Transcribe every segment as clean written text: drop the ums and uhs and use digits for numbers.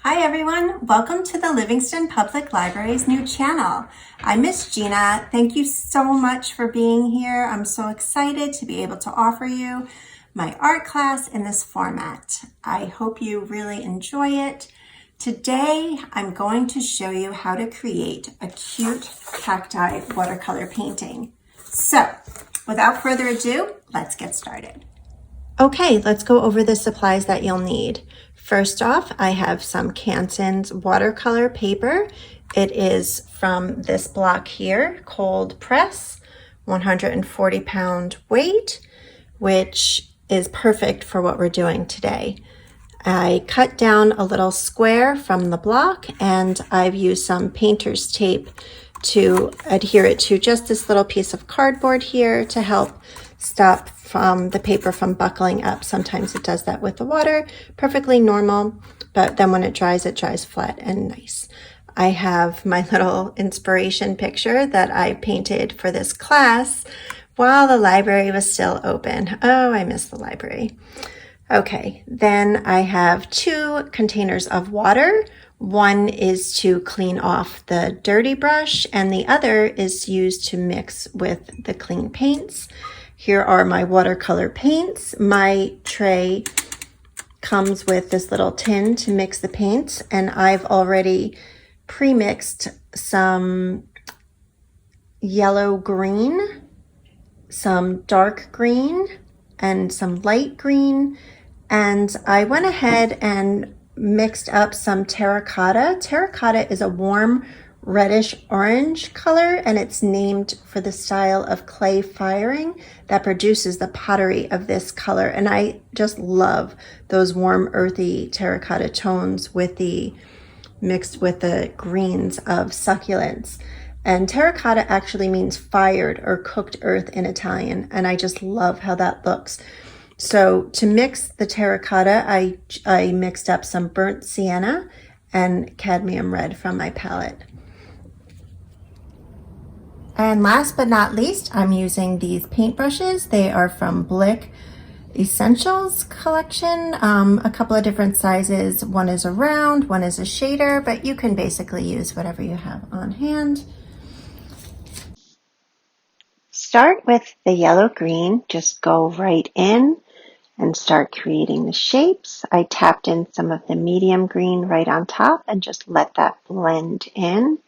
Hi everyone, welcome to the Livingston Public Library's new channel. I'm Miss Gina. Thank you so much for being here. I'm so excited to be able to offer you my art class in this format. I hope you really enjoy it. Today, I'm going to show you how to create a cute cacti watercolor painting. So, without further ado, let's get started. Okay, let's go over the supplies that you'll need. First off, I have some Canton's watercolor paper. It is from this block here, cold press, 140 pound weight, which is perfect for what we're doing today. I cut down a little square from the block and I've used some painter's tape to adhere it to just this little piece of cardboard here to help stop the paper from buckling up. Sometimes it does that with the water, perfectly normal, but then when it dries flat and nice. I have my little inspiration picture that I painted for this class while the library was still open. Oh, I miss the library. Okay, then I have 2 containers of water. One is to clean off the dirty brush and the other is used to mix with the clean paints. Here are my watercolor paints. My tray comes with this little tin to mix the paints, and I've already pre-mixed some yellow green, some dark green, and some light green. And I went ahead and mixed up some terracotta. Terracotta is a warm reddish orange color, and it's named for the style of clay firing that produces the pottery of this color. And I just love those warm earthy terracotta tones mixed with the greens of succulents. And terracotta actually means fired or cooked earth in Italian, and I just love how that looks. So to mix the terracotta, I mixed up some burnt sienna and cadmium red from my palette. And last but not least, I'm using these paintbrushes. They are from Blick Essentials collection, a couple of different sizes. One is a round, one is a shader, but you can basically use whatever you have on hand. Start with the yellow-green, just go right in and start creating the shapes. I tapped in some of the medium green right on top and just let that blend in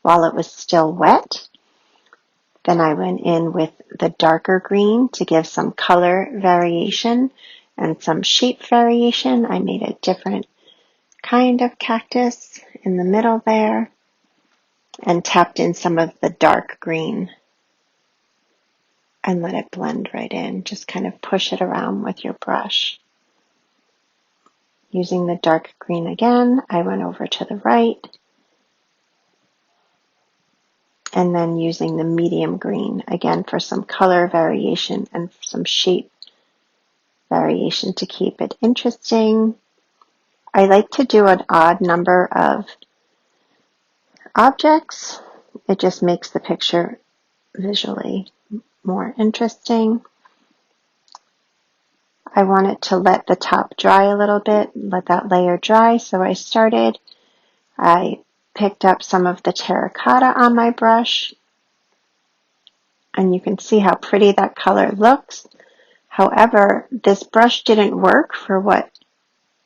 while it was still wet. Then I went in with the darker green to give some color variation and some shape variation. I made a different kind of cactus in the middle there and tapped in some of the dark green and let it blend right in. Just kind of push it around with your brush. Using the dark green again, I went over to the right. And then using the medium green again for some color variation and some shape variation to keep it interesting. I like to do an odd number of objects. It just makes the picture visually more interesting. I wanted to let the top dry a little bit, let that layer dry. So I picked up some of the terracotta on my brush, and you can see how pretty that color looks. However, this brush didn't work for what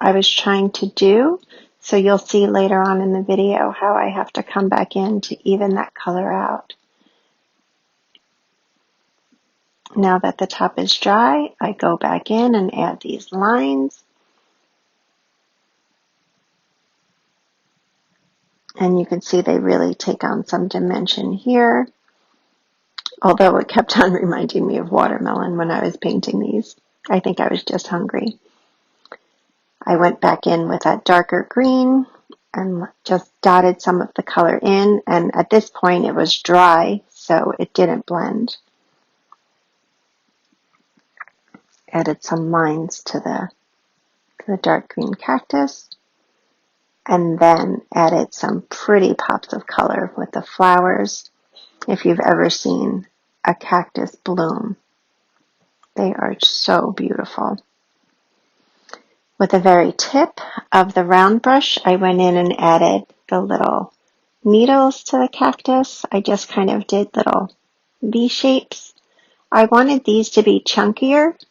I was trying to do, so you'll see later on in the video how I have to come back in to even that color out. Now that the top is dry, I go back in and add these lines. And you can see they really take on some dimension here, although it kept on reminding me of watermelon when I was painting these. I think I was just hungry. I went back in with that darker green and just dotted some of the color in, and at this point it was dry, so it didn't blend. Added some lines to the dark green cactus, and then added some pretty pops of color with the flowers. If you've ever seen a cactus bloom, they are so beautiful. With the very tip of the round brush, I went in and added the little needles to the cactus. I just kind of did little V shapes. I wanted these to be chunkier,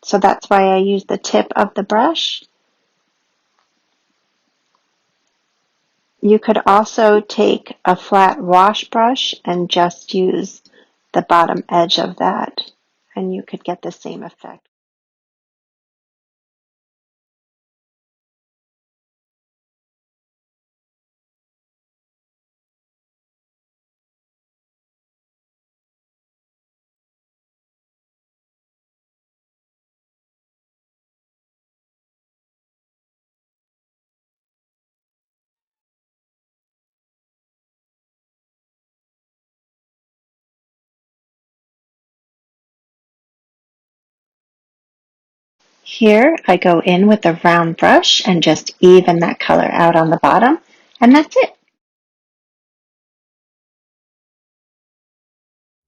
so that's why I used the tip of the brush. You could also take a flat wash brush and just use the bottom edge of that, and you could get the same effect. Here I go in with a round brush and just even that color out on the bottom, and that's it.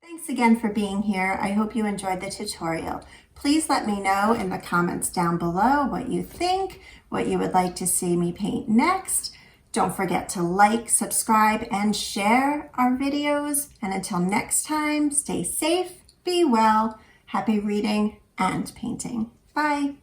Thanks again for being here. I hope you enjoyed the tutorial. Please let me know in the comments down below what you think, what you would like to see me paint next. Don't forget to like, subscribe, and share our videos. And until next time, stay safe, be well, happy reading and painting. Bye.